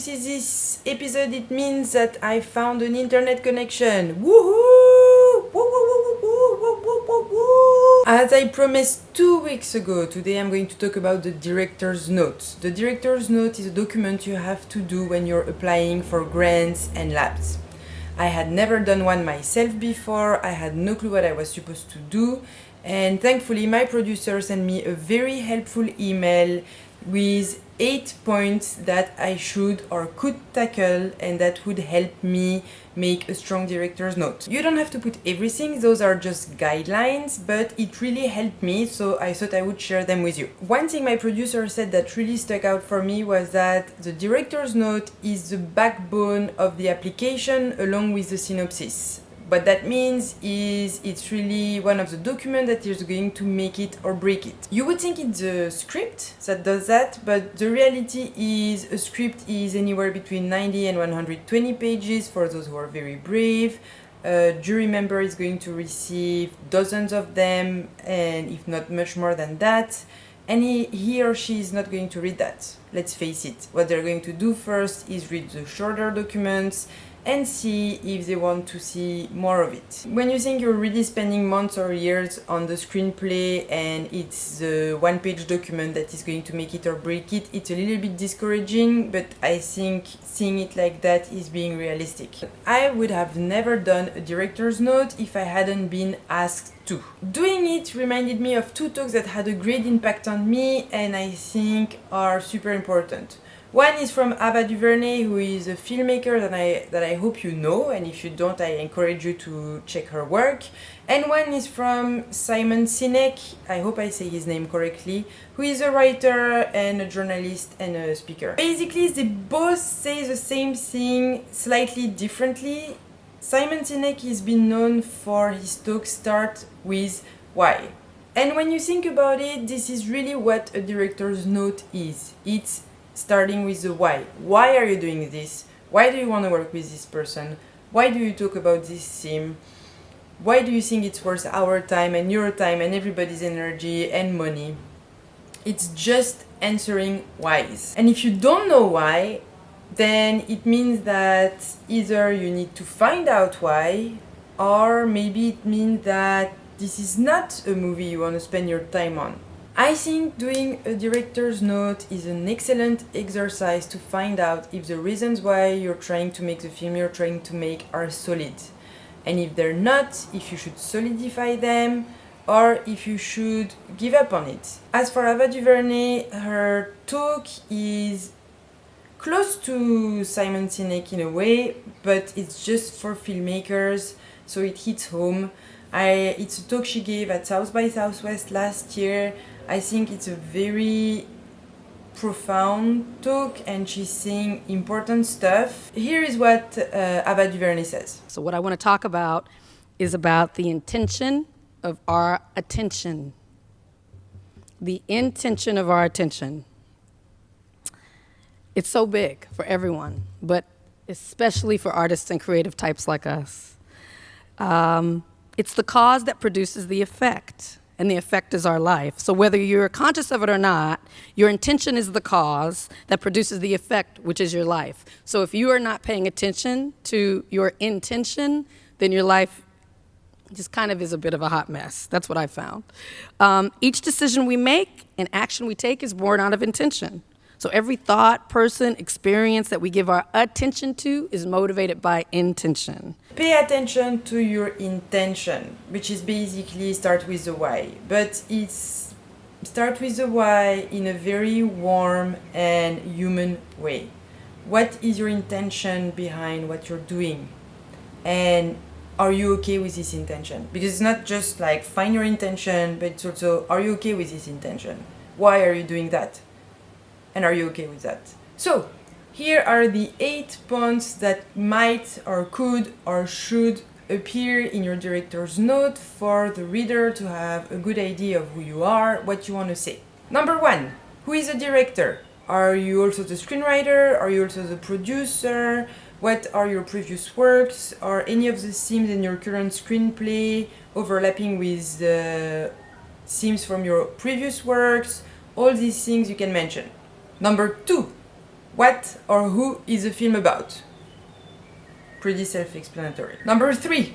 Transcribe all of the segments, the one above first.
see this episode, it means that I found an internet connection. Woohoo! Woo, woo, woo, woo, woo, woo, woo, woo. As I promised 2 weeks ago, today I'm going to talk about the director's note. The director's note is a document you have to do when you're applying for grants and labs. I had never done one myself before, I had no clue what I was supposed to do, and thankfully my producer sent me a very helpful email with 8 points that I should or could tackle and that would help me make a strong director's note. You don't have to put everything, those are just guidelines, but it really helped me, so I thought I would share them with you. One thing my producer said that really stuck out for me was that the director's note is the backbone of the application along with the synopsis. What that means is it's really one of the documents that is going to make it or break it. You would think it's a script that does that, but the reality is a script is anywhere between 90 and 120 pages for those who are very brave. A jury member is going to receive dozens of them, and if not much more than that. And he or she is not going to read that. Let's face it. What they're going to do first is read the shorter documents and see if they want to see more of it. When you think you're really spending months or years on the screenplay and it's the one-page document that is going to make it or break it, it's a little bit discouraging, but I think seeing it like that is being realistic. I would have never done a director's note if I hadn't been asked to. Doing it reminded me of 2 talks that had a great impact on me and I think are super important. One is from Ava DuVernay, who is a filmmaker that I hope you know, and if you don't, I encourage you to check her work. And one is from Simon Sinek, I hope I say his name correctly, who is a writer and a journalist and a speaker. Basically, they both say the same thing slightly differently. Simon Sinek has been known for his talk start with why. And when you think about it, this is really what a director's note is. It's starting with the why. Why are you doing this? Why do you want to work with this person? Why do you talk about this theme? Why do you think it's worth our time and your time and everybody's energy and money? It's just answering whys. And if you don't know why, then it means that either you need to find out why, or maybe it means that this is not a movie you want to spend your time on. I think doing a director's note is an excellent exercise to find out if the reasons why you're trying to make the film you're trying to make are solid. And if they're not, if you should solidify them or if you should give up on it. As for Ava DuVernay, her talk is close to Simon Sinek in a way, but it's just for filmmakers, so it hits home. It's a talk she gave at South by Southwest last year. I think it's a very profound talk and she's saying important stuff. Here is what Ava DuVernay says. So what I want to talk about is about the intention of our attention. The intention of our attention. It's so big for everyone, but especially for artists and creative types like us. It's the cause that produces the effect. And the effect is our life. So whether you're conscious of it or not, your intention is the cause that produces the effect, which is your life. So if you are not paying attention to your intention, then your life just kind of is a bit of a hot mess. That's what I found. Each decision we make and action we take is born out of intention. So every thought, person, experience that we give our attention to is motivated by intention. Pay attention to your intention, which is basically start with the why. But it's start with the why in a very warm and human way. What is your intention behind what you're doing? And are you okay with this intention? Because it's not just like find your intention, but it's also, are you okay with this intention? Why are you doing that? And are you okay with that? So, here are the 8 points that might or could or should appear in your director's note for the reader to have a good idea of who you are, what you want to say. Number 1, who is a director? Are you also the screenwriter? Are you also the producer? What are your previous works? Are any of the themes in your current screenplay overlapping with the themes from your previous works? All these things you can mention. Number 2, What or who is the film about? Pretty self-explanatory. Number 3.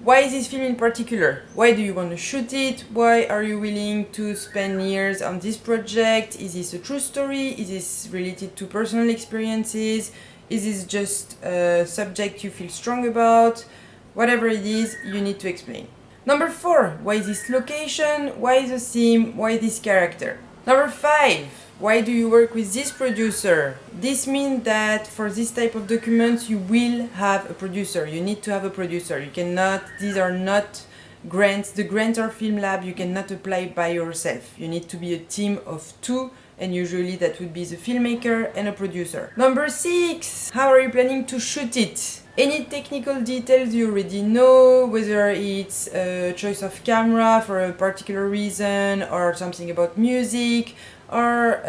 Why is this film in particular? Why do you want to shoot it? Why are you willing to spend years on this project? Is this a true story? Is this related to personal experiences? Is this just a subject you feel strong about? Whatever it is, you need to explain. Number 4. Why is this location? Why the theme? Why this character? Number 5. Why do you work with this producer? This means that for this type of documents you will have a producer. You need to have a producer. You cannot, these are not grants. The grants are film lab. You cannot apply by yourself. You need to be a team of 2, and usually that would be the filmmaker and a producer. Number 6. How are you planning to shoot it? Any technical details you already know, whether it's a choice of camera for a particular reason or something about music, or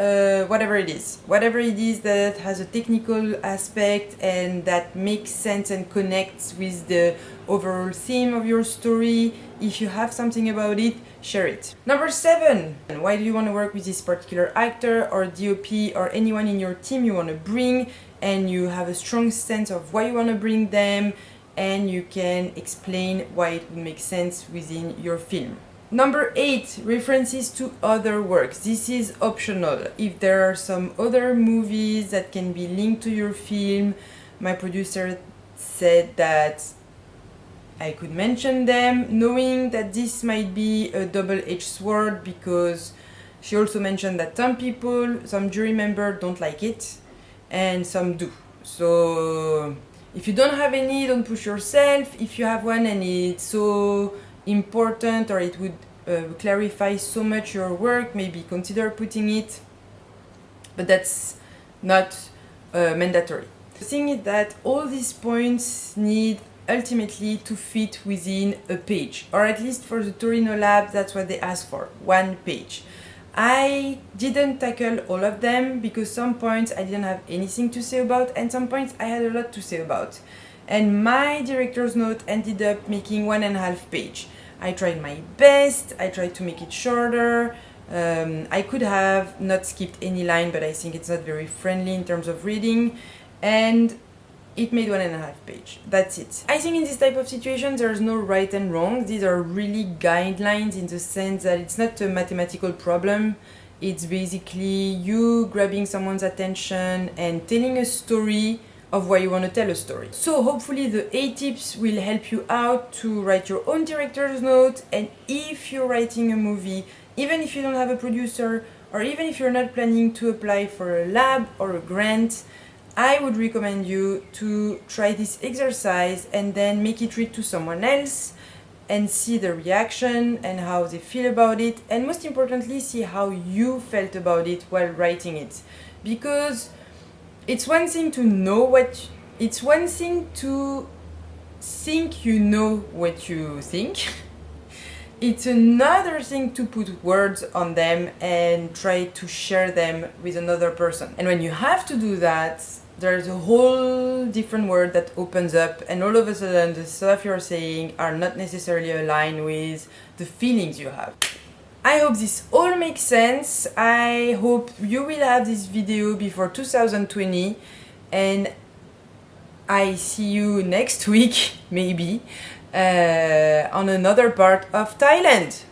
whatever it is. Whatever it is that has a technical aspect and that makes sense and connects with the overall theme of your story. If you have something about it, share it. Number 7. Why do you want to work with this particular actor or DOP or anyone in your team you want to bring, and you have a strong sense of why you want to bring them, and you can explain why it would make sense within your film. Number 8, references to other works. This is optional. If there are some other movies that can be linked to your film, my producer said that I could mention them, knowing that this might be a double-edged sword, because she also mentioned that some people, some jury members don't like it, and some do. So if you don't have any, don't push yourself. If you have one and it's so important, or it would clarify so much your work, maybe consider putting it, but that's not mandatory. The thing is that all these points need ultimately to fit within a page, or at least for the Torino lab, that's what they ask for, 1 page. I didn't tackle all of them because some points I didn't have anything to say about, and some points I had a lot to say about. And my director's note ended up making 1.5 page. I tried my best, I tried to make it shorter. I could have not skipped any line, but I think it's not very friendly in terms of reading. And it made 1.5 page. That's it. I think in this type of situation there's no right and wrong. These are really guidelines in the sense that it's not a mathematical problem. It's basically you grabbing someone's attention and telling a story of why you want to tell a story. So hopefully the 8 tips will help you out to write your own director's note. And if you're writing a movie, even if you don't have a producer, or even if you're not planning to apply for a lab or a grant, I would recommend you to try this exercise and then make it read to someone else and see the reaction and how they feel about it, and most importantly see how you felt about it while writing it. Because it's one thing to know it's one thing to think you know what you think. It's another thing to put words on them and try to share them with another person. And when you have to do that, there's a whole different world that opens up, and all of a sudden the stuff you're saying are not necessarily aligned with the feelings you have. I hope this all makes sense. I hope you will have this video before 2020, and I see you next week, maybe, on another part of Thailand.